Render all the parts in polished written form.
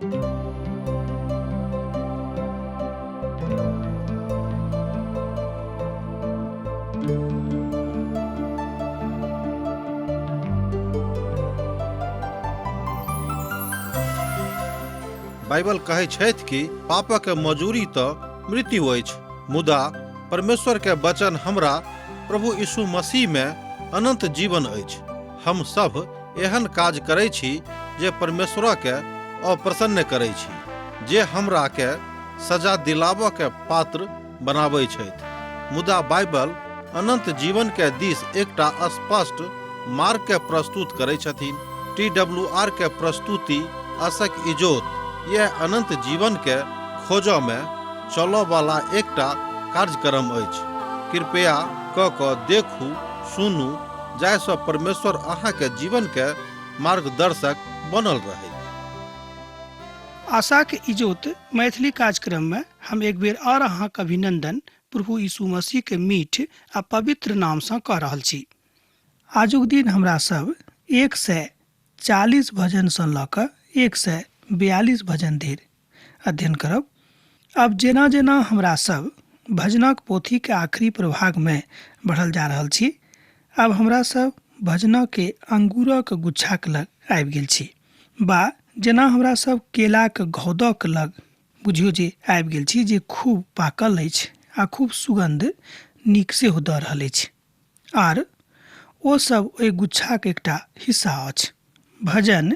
Bible कहै छथि कि पापक मजूरी तऽ मृत्यु अछि, मुदा परमेश्वर के वचन हमरा प्रभु यीशु मसीह में अनंत जीवन अछि। हम सब एहन काज करै छी जे परमेश्वर के अप्रसन्न करै छी, जे हमरा के सजा दिलाबऽ के पात्र बनाबै छथि। मुदा बाइबल अनंत जीवन के दिस एकटा स्पष्ट मार्ग के प्रस्तुत करै छथिन। TWR के प्रस्तुति आशक इजोत यह अनंत जीवन के खोजऽ में चलऽ वाला एकटा कार्यक्रम अछि। कृपया कऽ देखू, सुनू, जाहिसँ परमेश्वर अहाँ के जीवन के मार्गदर्शक बनल रहे। आशा के इजोत मैथिली कार्यक्रम में हम एक बेर और अहाँ के अभिनंदन प्रभु यीशु मसीह के मीठ आ पवित्र नाम से कह रहल छी। आजुक दिन हमरा सब 140 भजन से लऽ कऽ 142 भजन धरि अध्ययन करब। अब जेना जेना हमरा सब भजनक पोथी के आखिरी प्रभाग में बढ़ल जा रहल छी, अब हमरा सब भजनक के अंगूरक गुच्छाक लग आबि गेल छी, बा जेना हमरा सब केलाक घौदक लग बुझियो जे आबि गेल छी, जे खूब पाकल अछि आ खूब सुगंध नीक सेहो दऽ रहल अछि, आर ओ सब ओहि गुच्छाक एकटा हिस्सा अछि। भजन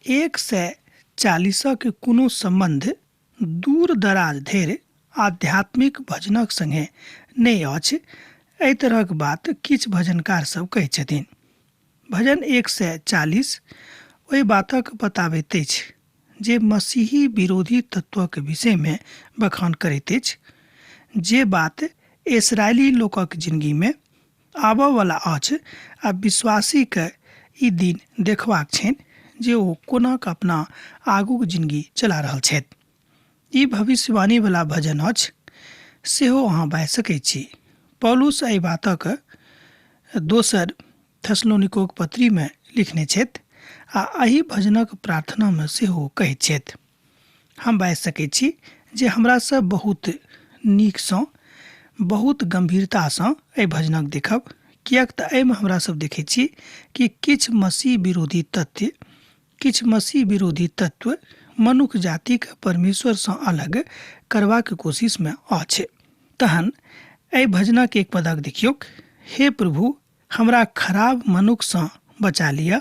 140 के कोनो संबंध दूर दराज धरि आध्यात्मिक भजनक संगे नहि अछि। एहि तरहक बात किछु भजनकार सब कहै छथिन। भजन 140 ओहि बातक बताबैत अछि जे मसीही विरोधी तत्वक विषय में बखान करैत अछि, जे बात इस्राएली लोकक जिंदगी में आबऽ वाला अछि आ विश्वासी के ई दिन देखबाक छनि जे ओ कोना कऽ अपना आगूक जिंदगी चला रहल छथि। ई भविष्यवाणी वाला भजन अछि, सेहो अहाँ बाजि सकैत छी। पौलुस एहि बातक दोसर थेसलोनिकोक पत्री में लिखने छथि आ एहि भजनक प्रार्थना में सेहो कहैत छथि। हम बाजि सकैत छी जे हमरा सब बहुत नीकसँ, बहुत गंभीरतासँ एहि भजनक देखब, किएक तऽ एहिमे हमरा सब देखैत छी कि किछु मसीह विरोधी तत्व मनुष्य जाति के परमेश्वर से अलग करबाक कोशिश में अछि। तहन एहि भजनक एक पदक देखियौ, हे प्रभु हमरा खराब मनुष्य से बचा लिया,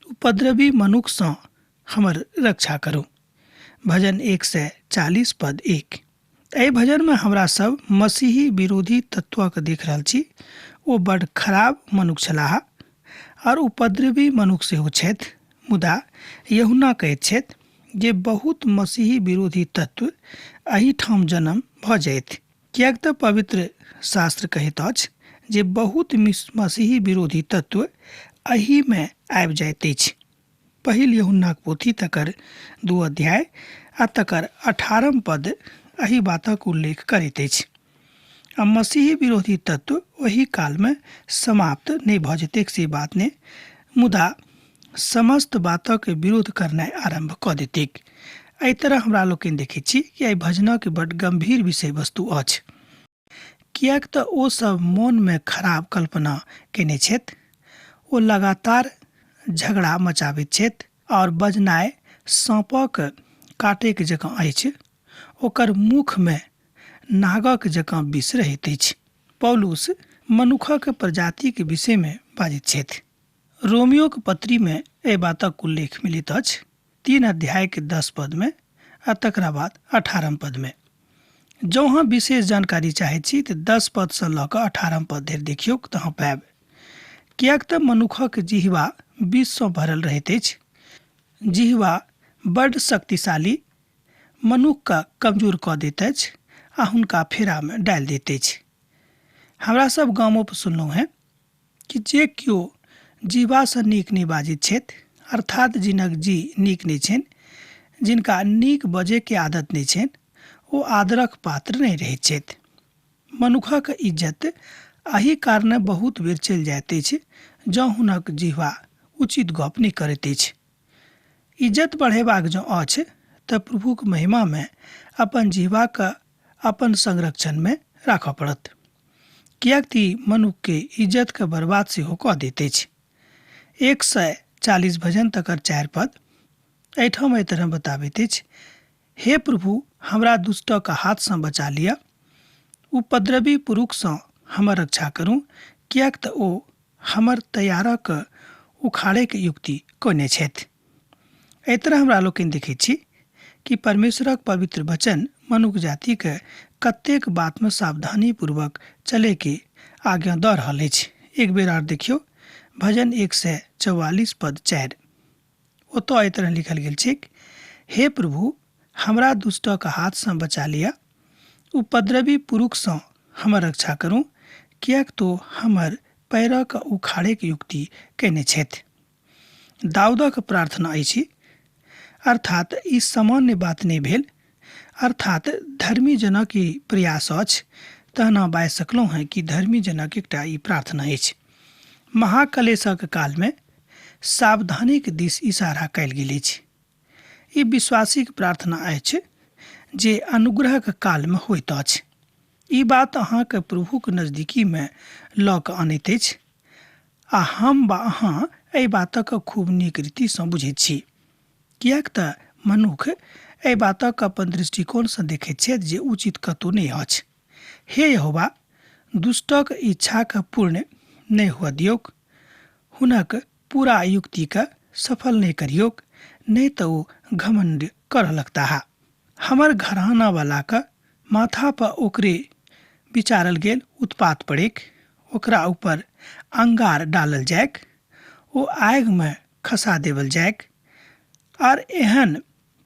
उपद्रवी मनुष्य से हमर रक्षा करू। भजन 140 पद 1। एहि भजन में हमरा सब मसीही विरोधी तत्वक देख रहल छी। ओ बड़ खराब मनुष्य छलाह और उपद्रवी मनुष्य सेहो छथि, मुदा यूहन्ना कहैत छथि जे बहुत मसीही विरोधी तत्व एही ठाम जन्म भऽ जायत, किएक तऽ पवित्र शास्त्र कहैत अछि जे बहुत मसीही विरोधी तत्व एही में आबि जाइत अछि। पहिल यूहन्नाक पोथी तकर 2 अध्याय आ तकर 18 पद एही बातक उल्लेख करैत अछि। आ मसीही विरोधी तत्व वही काल में समाप्त नहीं भऽ जेतैक से बात ने, मुदा समस्त बातक विरोध करनाइ आरंभ कऽ देतैक। एहि तरह हमरा लोकनि देखैत छी कि एहि भजनक बड़ गंभीर विषय वस्तु अछि, किएक तऽ ओ सब मन में खराब कल्पना केने छथि। ओ लगातार झगड़ा मचाबैत छथि और बजनाइ साँपक काटैक जकाँ अछि, ओकर मुख में नागक जकाँ विष रहैत अछि। पौलुस मनुखक प्रजाति के विषय में बाजैत छथि। रोमियोक पत्री में एहि बातक उल्लेख मिलित अछि 3 अध्याय के 10 पद में आ तकरा बाद 18 पद में। जँ अहाँ विशेष जानकारी चाहैत छी तऽ 10 पद से लऽ कऽ 18 पद धरि देखियौ तऽ अहाँ पाएब। किएक तऽ मनुखक जिह्वा विष सँ भरल रहैत अछि। जिह्वा बड़ शक्तिशाली मनुख का कमजोर कऽ दैत अछि आ हुनका फेरा में डालि दैत अछि। हमरा सब गामों पर सुनलहुँ हैं कि जे केओ जीवा से नीक नहीं बाजैत छथि, अर्थात जिनक जी नीक नहीं छनि, जिनका नीक बजे के आदत नहीं छनि, ओ आदरक पात्र नहीं रहैत छथि। मनुखक इज्जत एही कारणे बहुत बेर चलि जाइत अछि जँ हुनक जिह्वा उचित गप नहीं करैत अछि। इज्जत बढ़ेबाक जँ अछि तऽ प्रभुक महिमा में अपन जीवा का अपन संरक्षण में राखऽ पड़त, कियाक कि मनुख के इज्जत के बर्बाद सेहो कऽ दैते छै। 140 भजन तकर 4 पद एहिठाम एहि तरह बताबैत अछि, हे प्रभु हमरा दुष्टक हाथ से बचा लिअ, उपद्रवी पुरुष से हमर रक्षा करू, कियाक तऽ ओ हमर तैयारक उखाड़े के युक्ति कयने छथि। एहि तरह हमरा लोकनि देखैत छी कि परमेश्वरक पवित्र वचन मनुष्य जाति के कतेक बात में सावधानी पूर्वक चले के आज्ञा दऽ रहल अछि। एक बेर आर देखियो भजन 144 पद 4, ओतऽ एहि तरह लिखल गेल छै, हे प्रभु हमरा दुष्टक हाथ से बचा लिया, उपद्रवी पुरुष से हमर रक्षा करू, कियाक तो हमर पैरक उखाड़े के युक्ति कयने छथि। दाऊदक प्रार्थना अछि, अर्थात ई सामान्य बात नहि भेल, अर्थात धर्मी जनक ई प्रयास अछि। तहना बाजि सकलहुँ हैं कि धर्मी जनक एकटा ई प्रार्थना अछि। महाकलेशक काल में सावधानी के दिस इशारा कयल गेल अछि। ई विश्वासीक प्रार्थना अछि जे अनुग्रहक काल में होइत अछि। ई बात अहाँके प्रभुक नजदीकी में लऽ कऽ आनैत अछि, आ हम वा अहाँ एहि बातक खूब नीक रीति सँ बुझैत छी, कियाक तऽ मनुख एहि बातक अपन दृष्टिकोण से देखैत छथि जे उचित कतौ नहि अछि। हे यहोवा, दुष्टक इच्छा के पूर्ण नहि हुअ दियौक, हुनक पूरा युक्ति के सफल नहीं करियौक, नहीं तो ओ घमंड करऽ लगता है। हमर घराना वाला का माथा पर ओकरे विचारल गेल उत्पात पड़ेक, ओकरा ऊपर अंगार डालल जायक, ओ आग में खसा देवल जायक, और एहन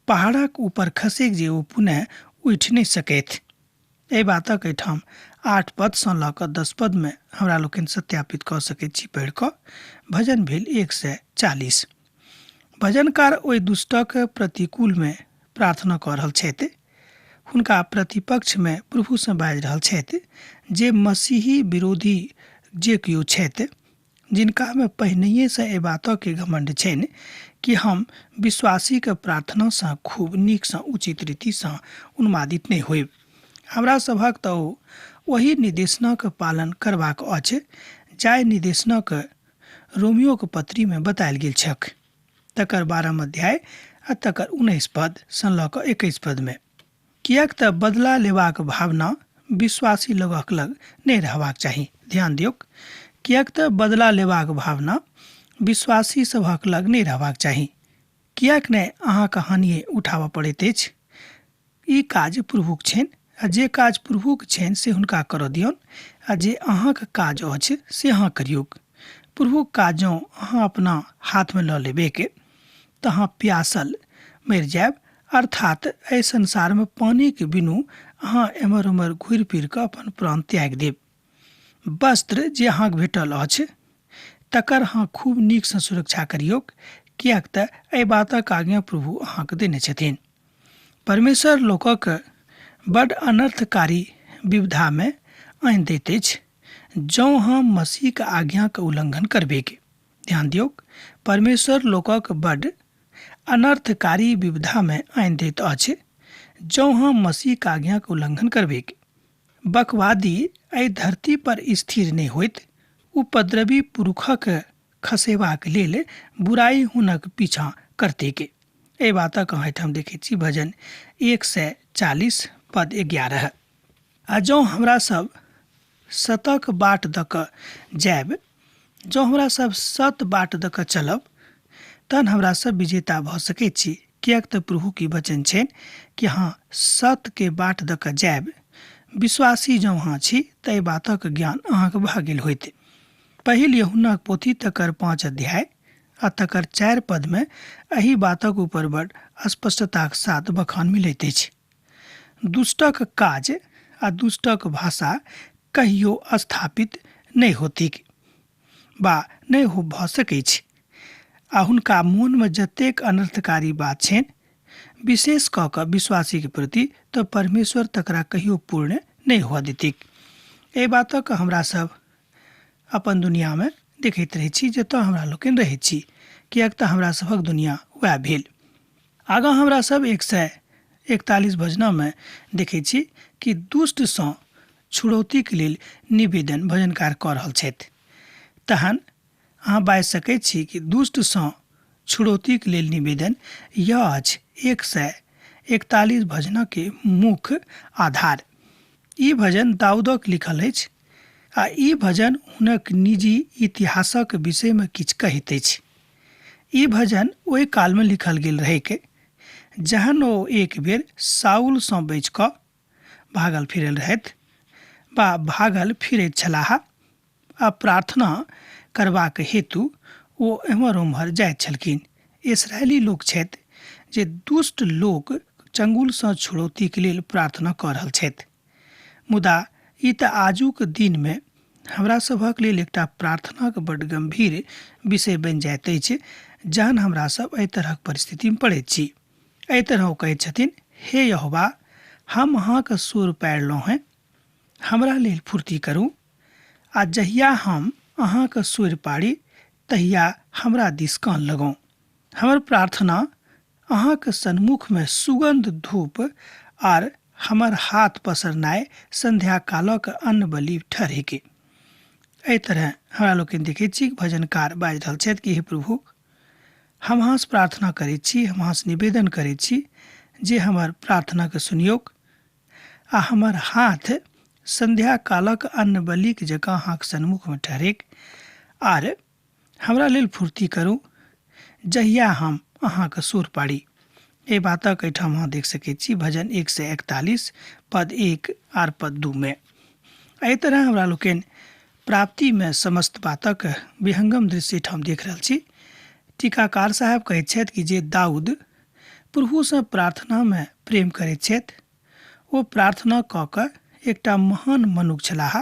पहाड़क ऊपर खसेक जे ओ पुनः उठ नहीं सकैत। एहि बातक एहिठाम 8 पद से लऽ कऽ 10 पद में हमरा लोकनि सत्यापित कऽ सकैत छी पढ़ि कऽ। भजन भेल 140। भजनकार ओहि दुष्टक प्रतिकूल में प्रार्थना कऽ रहल छथि, हुनका प्रतिपक्ष में प्रभु से बाजि रहल छथि, जे मसीही विरोधी जे कियो छथि, जिनका में पहिनहिए से एहि बातक के घमंड छनि कि हम विश्वासी के प्रार्थना से खूब नीक से उचित रीति से उन्मादित नहीं होइब। हमरा सभक तऽ वही निर्देशनक पालन करबाक अछि जाहि निर्देशनक रोमियो के पत्री में बतायल गेल छक, तकर 12 अध्याय आ तकर 19 पद सँ लऽ कऽ 21 पद में। कियाक तऽ बदला लेबाक भावना विश्वासी लोगक लग नहीं रहबाक चाही। ध्यान दियौक, कियाक तऽ बदला लेबाक भावना विश्वासी सभक लग नहीं रहबाक चाही। कियाक नहि अहाँके हानिए उठाबऽ पड़ैत अछि। ई काज प्रभुक छनि, आ जे काज प्रभुक छनि से हुनका करऽ दियौन, आ जे अहाँके काज अछि से अहाँ करियौक। प्रभुक काज जँ अहाँ अपना हाथ में लऽ लेबे के तऽ अहाँ प्यासल मरि जायब, अर्थात एहि संसार में पानी के बिनु अहाँ एम्हर उम्हर घुरि फिर कऽ अपन प्राण त्याग देब। वस्त्र जे अहाँके भेटल अछि तकर अहाँ खूब नीक सँ सुरक्षा करियौक, कियाक तऽ एहि बातक आज्ञा प्रभु अहाँके देने छथिन। परमेश्वर लोकक बड़ अनर्थकारी विविधा में आनि दैत अछि जँ हम मसीह के आज्ञा के उल्लंघन करबे के। ध्यान दियौक, परमेश्वर लोकक बड़ अनर्थकारी विविधा में आनि दैत अछि जँ हम मसीह के आज्ञा के उल्लंघन करबे के। बकवादी एहि धरती पर स्थिर नहीं होइत, उपद्रवी पुरुषक खसेबाक लेल बुराई हुनक पीछा करते के। एहि बातक अहाँ एहिठाम देखैत छी भजन 140 पद 11। आ जँ हमरा सब सतक बाट दऽ कऽ जायब, जँ हमरा सब सत बाट दऽ कऽ चलब, तहन हमरा सब विजेता भऽ सकैत छी। कियाक तऽ प्रभु की वचन छनि कि अहाँ सत के बाट दऽ कऽ जायब। विश्वासी जँ अहाँ छी तऽ एहि बातक ज्ञान अहाँके भऽ गेल होइत। पहिल यूहन्ना पोथी तकर 5 अध्याय आ तकर 4 पद में एही बातक ऊपर बड़ स्पष्टताक साथ बखान मिलैत अछि। दुष्टक काज आ दुष्टक भाषा कहियो स्थापित नहीं होतीक बा नहीं हो भऽ सकैत छै, आ हुनका मोन में जतेक अनर्थकारी बात छनि, विशेष कऽ कऽ विश्वासी के प्रति, तऽ परमेश्वर तकरा कहियो पूर्ण नहीं हुआ देतीक। एहि बातक हमरा सब अपन दुनिया में देखैत रहै छी, जतऽ हमरा लोकनि रहैत छी, कियाक तऽ हमरा सभक दुनिया वएह भेल। आगा हमरा सब 141 भजना में देखे छी कि दुष्ट सँ छुड़ौती के लेल निवेदन भजनकार कऽ रहल छथि। तहन अहाँ बाजि सकैत छी कि दुष्ट सँ छुड़ौती के लेल निवेदन यह अछि 141 भजना के मुख्य आधार। ई भजन दाऊदक लिखल अछि आ ई भजन हुनक निजी इतिहासक विषय में किछु कहैत अछि। ई भजन ओहि काल में लिखल गेल रहैक जहन ओ एक बेर साउल सँ बचि कऽ भागल फिरल रहथि वा भागल फिरैत छलाह आ प्रार्थना करबाक हेतु ओ एम्हर ओम्हर जाइत छलखिन। इस्राएली लोक छथि जे दुष्ट लोक चंगुल सँ छुड़ौती के लेल प्रार्थना कऽ रहल छथि। मुदा ई तऽ आजुक दिन में हमरा सभक लेल एकटा प्रार्थनाक बड्ड गंभीर विषय बनि जाइत अछि जहन हमरा सब एहि तरहक परिस्थिति में पड़ैत छी। एहि तरह ओ कहैत छथिन, हे यहोवा, हम अहाँके सुर पाड़लहुँ हैं, हमरा लेल फुर्ती करू। आ जहिया हम अहाँके सुर पाड़ी तहिया हमरा दिस कान लगाऊ। हमर प्रार्थना अहाँके सन्मुख में सुगंध धूप आर हमर हाथ पसरनाय संध्या कालक अन्न बलि ठहरेके। एहि तरह हमरा लोग देखे छी भजनकार बाजि रहल छथि कि हे प्रभु, हम अहाँ से प्रार्थना करैत छी, हम अहाँ से निवेदन करैत छी जे हमर प्रार्थना के सुनियोक आ हमर हाथ संध्या कालक अन्न बलि के जकाँ अहाँके सन्मुख में ठहरेक आर हमरा लेल फुर्ती करू जहिया हम अहाँके सुर पाड़ी। ए बातक एहिठाम अहाँ देख सकैत छी भजन 141 पद 1 आर पद 2 में। एहि तरह हमरा लोकनि प्राप्ति में समस्त बातक विहंगम दृश्य एहिठाम देख रहल छी। टीकाकार साहब कहैत छथि कि जे दाऊद प्रभु से प्रार्थना में प्रेम करैत छथि ओ प्रार्थना कऽ कऽ एकटा महान मनुष्य छलाह,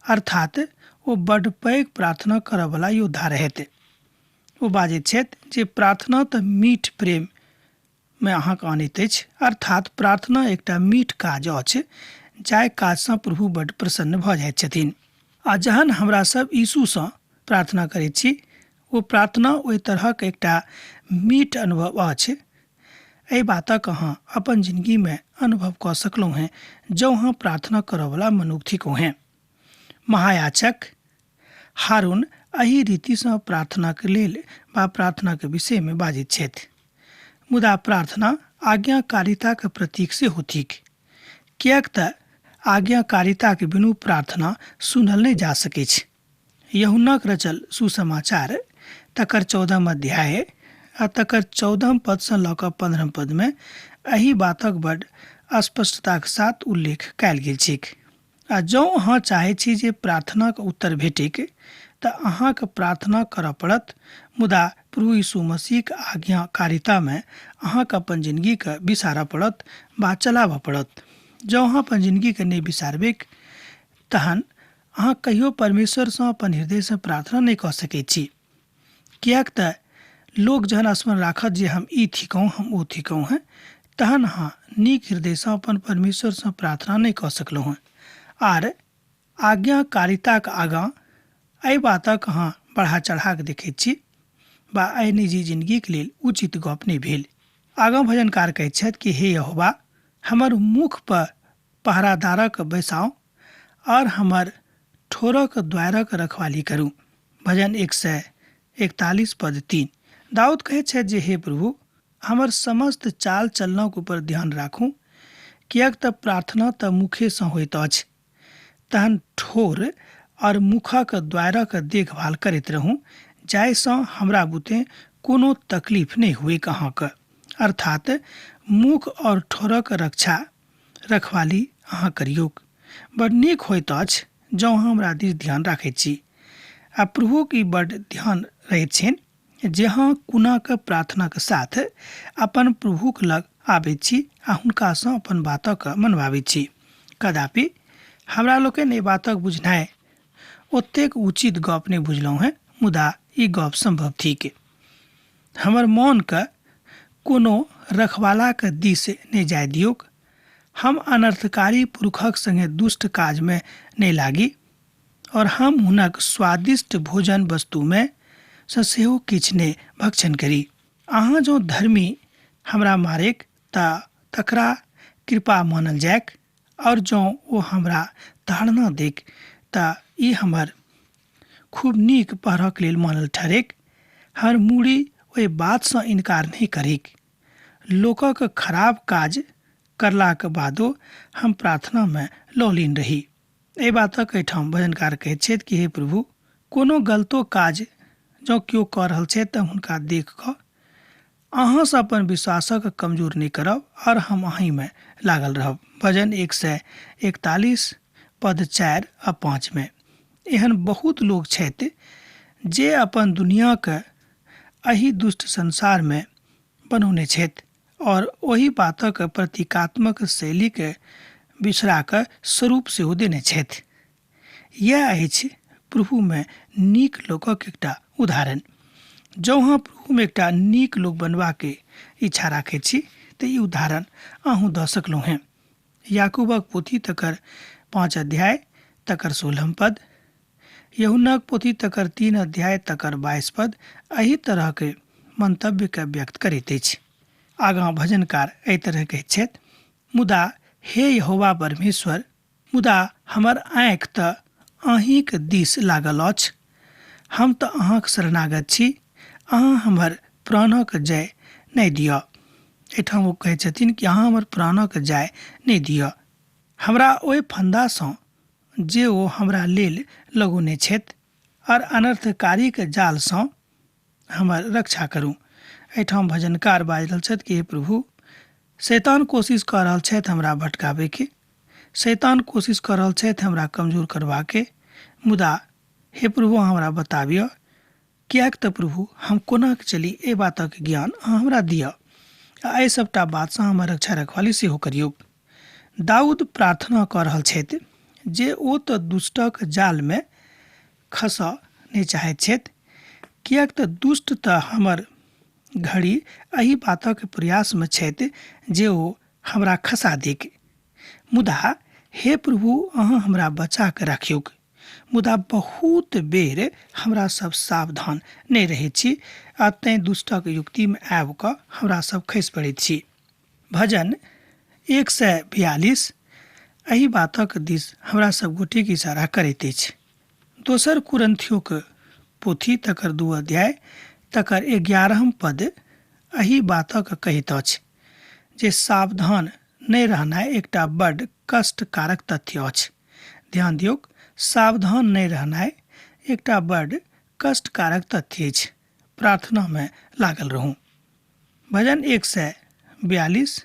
अर्थात ओ बड्ड पैघ प्रार्थना करय वाला योद्धा रहथि। ओ बाजैत छथि जे प्रार्थना तऽ मीठ प्रेम में अहाँके आनैत अछि, अर्थात प्रार्थना एकटा मीठ काज अछि जाहि काज सँ प्रभु बड्ड प्रसन्न भऽ जाइत छथिन। आ जहन हमरा सब यीशु सँ प्रार्थना करैत छी ओ प्रार्थना ओहि तरहक एकटा मीठ अनुभव अछि। एहि बातक अहाँ अपन जिंदगी में अनुभव कऽ सकलहुँ हैं जँ अहाँ प्रार्थना करय वाला मनुष्य थिकहुँ हैं। महायाजक हारून एही रीति सँ प्रार्थना के लेल वा प्रार्थना के विषय में बाजैत छथि। मुदा प्रार्थना आज्ञाकारिता के प्रतीक से होथिक, किएक तऽ आज्ञाकारिता के बिनु प्रार्थना सुनल नहीं जा सकै छै। यूहन्नाक रचल सुसमाचार तकर 14 अध्याय आ तकर 14 पद से लऽ कऽ 15 पद में एही बातक बड्ड स्पष्टता के साथ उल्लेख कयल गेल छैक। आ जँ अहाँ चाहै छी जे प्रार्थना के उत्तर भेटैक तऽ अहाँके प्रार्थना करऽ पड़त, मुदा प्रभु यीशु मसीह के आज्ञाकारिता में अहाँके अपन जिंदगी के बिसारऽ पड़त वा चलाबऽ पड़त। जँ अहाँ अपन जिंदगी के नहीं बिसारबैक तहन अहाँ कहियो परमेश्वर से अपन हृदय से प्रार्थना नहीं कऽ सकैत छी। किएक तऽ लोग जहन स्मरण राखत जे हम ई थिकहुँ हम ओ थिकहुँ हैं तहन अहाँ नीक हृदय से अपन परमेश्वर से प्रार्थना नहीं कऽ सकलहुँ हैं। आर आज्ञाकारिता के आगाँ एहि बातक अहाँ बढ़ा चढ़ा के देखैत छी बा एहि निजी जिंदगी के लेल उचित गप नहीं भेल। आगाँ भजनकार कहैत छथि कि हे यहोवा, हमर मुख पर पहरादारक बैसाओ और हमर ठोरक द्वारक रखवाली करू। भजन 141 पद 3। दाऊद कहैत छथि जे हे प्रभु, हमर समस्त चाल चलनक ऊपर ध्यान राखू, किएक तऽ प्रार्थना तऽ मुखे सँ होइत अछि। तहन ठोर और मुखक द्वारक देखभाल करैत रहूँ जाहि सँ हमरा बुते कोनो तकलीफ नहीं हुए अहाँके, अर्थात मुख और ठोरक रक्षा रखवाली अहाँ करियौक। बड़ नीक होइत अछि जँ हमरा दिस ध्यान राखैत छी। आ प्रभु की बड्ड ध्यान रहैत छनि जे अहाँ कुनाक प्रार्थना के साथ अपन प्रभुक लग आबैत छी आ हुनका सँ अपन बातक मनवाबैत छी। कदापि हमरा लोकनि एहि बातक बुझनाइ ओतेक उचित गप नहीं बुझलहुँ हैं, मुदा ई गप संभव थिक। हमर मौन के कोनो रखवाला के दिस नहीं जाय दियौक, हम अनर्थकारी पुरुषक संगे दुष्ट काज में नहीं लागी और हम हुनक स्वादिष्ट भोजन वस्तु में से सेहो किछु नहीं भक्षण करी। अहाँ जो धर्मी हमरा मारेक तकरा कृपा मानल जायक, और जँ ओ हमरा ताड़ना देक तऽ ई हमर खूब नीक पढ़क लेल मानल ठहरेक। हर मूड़ी ओहि बातसँ इनकार नहीं करिक। लोकक खराब काज करलाक बादो हम प्रार्थना में लौलीन रही। एहि बातक एहिठाम भजनकार कहैत छथि कि हे प्रभु, कोनो गलतो काज जँ केओ कऽ रहल छै तऽ हुनका देख कऽ अहाँसँ अपन विश्वासक कमजोर नहीं करब और हम अहीं में लागल रहब। भजन 141 पद 4 आ 5 में एहन बहुत लोग छथि जे अपन दुनियाके एहि दुष्ट संसार में बनौने छथि और ओही बातक प्रतीकात्मक शैली के बिसरा कऽ स्वरूप सेहो देने छथि। यह अछि प्रभु में नीक लोकक एकटा उदाहरण। जँ अहाँ प्रभु में एकटा नीक लोक बनबाके इच्छा राखैत छी तऽ ई उदाहरण अहूँ दऽ सकलहुँ हैं। याकूबक पोथी तकर 5 अध्याय तकर 16 पद, यूहन्नाक पोथी तकर 3 अध्याय तकर 22 पद एही तरह के मंतव्य के व्यक्त करैत अछि। आगाँ भजनकार एहि तरह कहैत छथि, मुदा हे यहोवा परमेश्वर, मुदा हमर आँखि तऽ अहींक दिस लागल अछि। हम तऽ अहाँक शरणागत छी, अहाँ हमर प्राणक जय नहीं दिअ। एहिठाम ओ कहै छथिन कि अहाँ हमर प्राणक जय नहीं दिअ। हमरा ओहि फंदासँ जे ओ हमरा लेल लगौने छथि और अनर्थकारीके जालसँ हमर रक्षा करू। एहिठाम भजनकार बाजि रहल छथि कि हे प्रभु, शैतान कोशिश कऽ रहल छथि हमरा भटकाबैके, शैतान कोशिश कऽ रहल छथि हमरा कमजोर करबाके, मुदा हे प्रभु हमरा बताबिअ, किएक तऽ प्रभु हम कोना चली एहि बातक ज्ञान अहाँ हमरा दिअ आ एहि सबटा बातसँ हमर रक्षा रखवाली सेहो करियौ। दाऊद प्रार्थना कऽ रहल छथि जे ओ तऽ दुष्टक जाल में खसऽ नहीं चाहैत छथि, किएक तऽ दुष्ट तऽ हमर घड़ी एही बातक प्रयास में छथि जे ओ हमरा खसा देक। मुदा हे प्रभु अहाँ हमरा बचा कऽ राखियौक। मुदा बहुत बेर हमरा सब सावधान नहीं रहैत छी आ तैं दुष्टक युक्ति में आबि कऽ हमरा सब खसि पड़ैत छी। भजन 142 एही बातक दिस हमरा सब गोटेके इशारा करैत अछि। दोसर कुरिन्थियोक पोथी तकर 2 अध्याय तकर 11 पद एही बातक कहैत अछि जे सावधान नहीं रहनाइ एकटा बड्ड कष्टकारक तथ्य अछि। ध्यान दियौक, सावधान नहीं रहनाइ एकटा बड्ड कष्टकारक तथ्य अछि। प्रार्थना में लागल रहूँ। भजन 142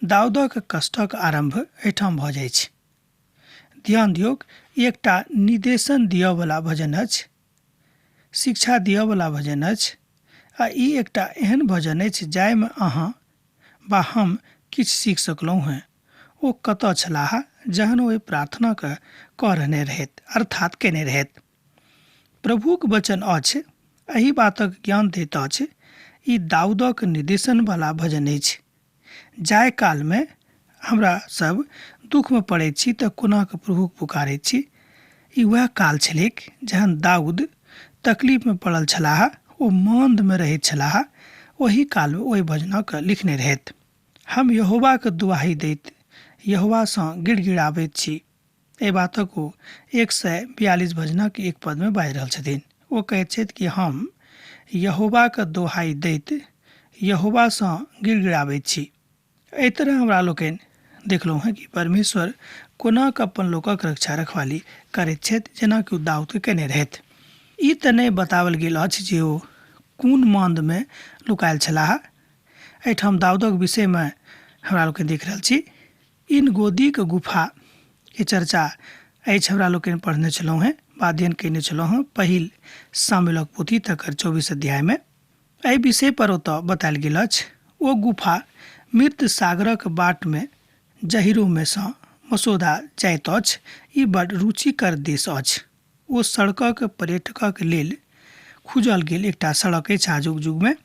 दाऊदक कष्टक आरंभ एहिठाम भऽ जाइ छै। ध्यान दियौक, एकटा निर्देशन दिअवला भजन अछि, शिक्षा दिअवला भजन अछि आ ई एकटा एहन भजन अछि जाहिमे अहाँ वा हम किछु सीख सकलहुँ हैं। ओ कतऽ छलाह जहन ओ प्रार्थना कऽ रहने रहथि, अर्थात केने रहथि। प्रभुक वचन अछि, एही बातक ज्ञान दैत अछि। ई दाऊदक निर्देशन वाला भजन अछि। जाय काल में हमरा सब दुख में पड़ैत छी तऽ कोना कऽ प्रभुक पुकारैत छी। ई वह काल छलैक जहन दाऊद तकलीफ में पड़ल छलाह, ओ मंद में रहैत छलाह। ओही काल में ओहि भजनक लिखने रहथि। हम यहोवाक दुआही दैत यहोवासँ गिड़गिड़ाबैत छी। एहि बातक ओ 142 भजनक 1 पद में बाजि रहल छथिन। ओ कहैत छथि कि हम यहोवाक दुआही दैत यहोवासँ गिड़गिड़ाबैत छी। एहि तरह हमरा लोकनि देखलहुँ हैं कि परमेश्वर कोना कऽ अपन लोकक रक्षा रखवाली करैत छथि, जेना कि ओ दाऊद केने रहथि। ई तऽ नहि बताओल गेल अछि जे ओ कोन मांद में लुकायल छलाह। एहिठाम दाऊदक विषय में हमरा लोकनि देख रहल छी। इन गोदीक गुफा के चर्चा अछि हमरा लोकनि पढ़ने छलहुँ हैं, अध्ययन कयने छलहुँ हैं पहिल सामुएलक पोथी तकर 24 अध्याय में। एहि विषय पर ओतऽ बतायल गेल अछि। ओ गुफा मृत सागरक बाट में जहीरो में सँ मसौदा जाइत अछि। ई बड्ड रुचिकर देश अछि। ओ सड़कक पर्यटकक लेल खुजल गेल एकटा सड़क अछि आजुक युग में।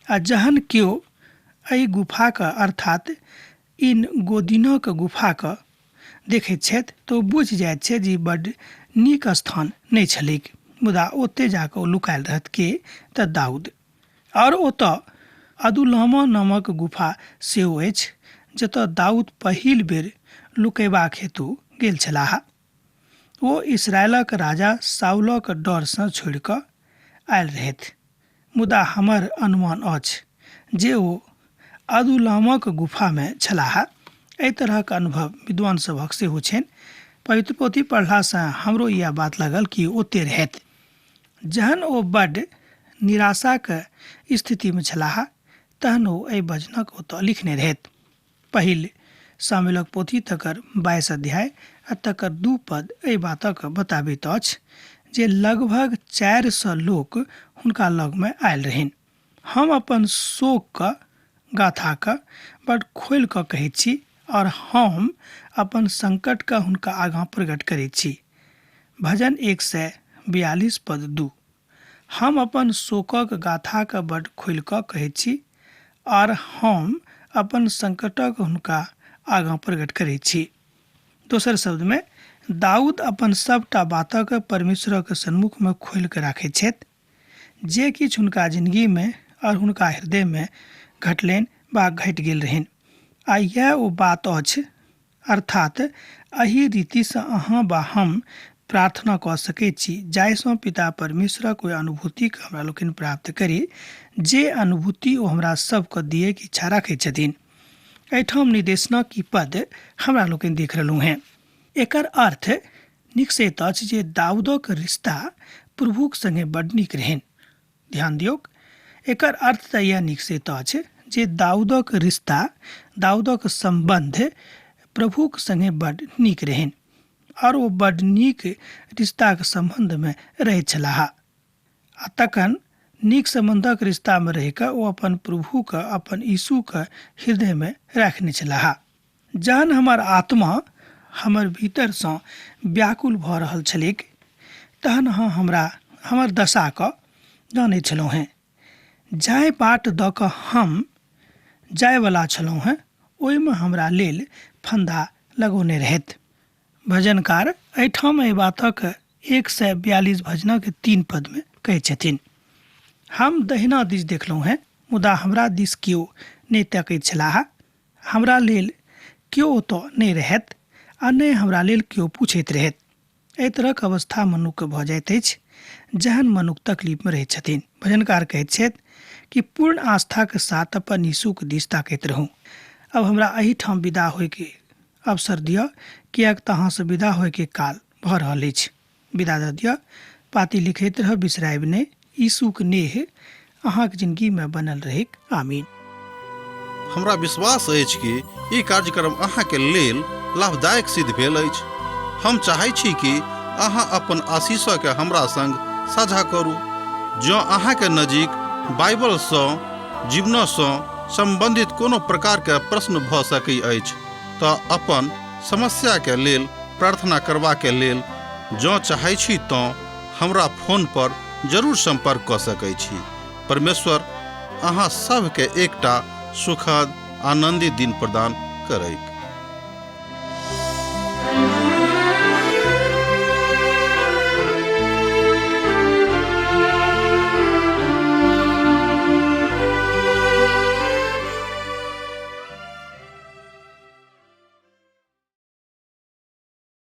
आ जहन केओ एहि गुफाक अर्थात इन गोदिनक गुफाक देखैत छथि तऽ ओ बुझि जाइत छै जे बड्ड नीक स्थान नहि छलैक। मुदा ओतय जाकऽ ओ लुकायल रहत के तऽ दाऊद। और ओतऽ अदुल्लमा नामक गुफा सेहो अछि, जतऽ दाऊद पहिल बेर लुकयबाक हेतु गेल छलाह। ओ इस्राएलक राजा साउलक डरसँ छोड़ि कऽ आयल रहथि, मुदा हमर अनुमान अछि जे ओ अदुल्लामक गुफामे छलाह। एहि तरहक अनुभव विद्वान सभक सेहो छनि। पवित्र पोथी पढ़लासँ हमरो यह बात लागल कि ओते रहथि। जहन ओ बड्ड निराशाक स्थितिमे छलाह तहन ओ एहि भजनक ओतऽ लिखने रहथि। पहिल सामुएलक पोथी तकर 22 अध्याय आ तकर 2 पद एहि बातक बताबैत अछि जे लगभग 400 लोक हुनका लगमे आयल रहनि। हम अपन शोकके गाथाके बड्ड खोलि कऽ कहैत छी और हम अपन संकटके हुनका आगाँ प्रकट करैत छी। भजन 142 पद 2। हम अपन शोकक गाथाके बड्ड खोलि कऽ कहैत छी और हम अपन संकटक हुनका आगाँ प्रकट करैत छी। दोसर शब्दमे दाऊद अपन सबटा बातक परमेश्वरक सन्मुखमे खोलि कऽ राखैत छथि जे किछु हुनका जिन्दगीमे और हुनका हृदयमे घटलनि वा घटि गेल रहनि। आ यह ओ बात अछि, अर्थात एहि रीतिसँ अहाँ वा हम प्रार्थना कऽ सकैत छी जाहिसँ पिता परमेश्वरक ओहि अनुभूतिके हमरा लोकनि प्राप्त करी जे अनुभूति ओ हमरा सबके दियैके इच्छा राखैत छथिन। एहिठाम निर्देशना की पद हमरा लोकनि देख रहलहुँ हैं। एकर अर्थ निश्चित अछि जे दाऊदक रिश्ता प्रभुक संगे बड्ड नीक रहनि। ध्यान दियौक, एकर अर्थ तऽ यह निश्चित अछि जे दाऊदक रिश्ता, दाऊदक संबंध प्रभुक संगे बड्ड नीक रहनि और ओ बड्ड नीक रिश्ताक संबंधमे रहैत छलाह। आ तखन नीक संबंधक रिश्तामे रहि कऽ ओ अपन प्रभुके, अपन यीशुके हृदयमे राखने छलाह। जहन हमर आत्मा हमर भीतरसँ व्याकुल भऽ रहल छलैक तहन हमरा हमर दशाके जानैत छलहुँ हैं। जाहि बाट दऽ कऽ हम जायवला छलहुँ हैं ओहिमे हमरा लेल फंदा लगौने रहथि। भजनकार एहिठाम एहि बातक 142 भजनक 3 पदमे कहैत छथिन, हम दहिना दिस देखलहुँ हैं मुदा हमरा दिस केओ नहि तकैत छलाह। हमरा लेल केओ ओतऽ नहि रहथि आ नहि हमरा लेल केओ पूछैत रहथि। एहि तरहक अवस्था मनुक्ख भऽ जाइत अछि जहन मनुक्ख तकलीफमे रहैत छथिन। भजनकार कहैत छथि कि पूर्ण आस्थाके साथ अपन यीशुके दिस ताकैत रहूँ। अब हमरा एहिठाम विदा होइके अवसर दिअ, किएक तऽ अहाँसँ विदा होइके काल भऽ रहल अछि। विदा दऽ दिअ। पाती लिखैत रह, बिसरायब नहि। यीशुके नेह अहाँके जिंदगीमे बनल रहैक। आमीन। हमरा विश्वास अछि कि ई कार्यक्रम अहाँके लेल लाभदायक सिद्ध भेल अछि। हम चाहै छी कि अहाँ अपन आशीषके हमरा संग साझा करू। जँ अहाँके नजीक बाइबलसँ, जीवनसँ संबंधित कोनो प्रकारके प्रश्न भऽ सकैत अछि तऽ अपन समस्याके लेल प्रार्थना करबाके लेल जँ चाहै छी तऽ हमरा फोन पर जरूर संपर्क कऽ सकैत छी। परमेश्वर अहाँ सबके एकटा सुखद आनंदित दिन प्रदान करैक।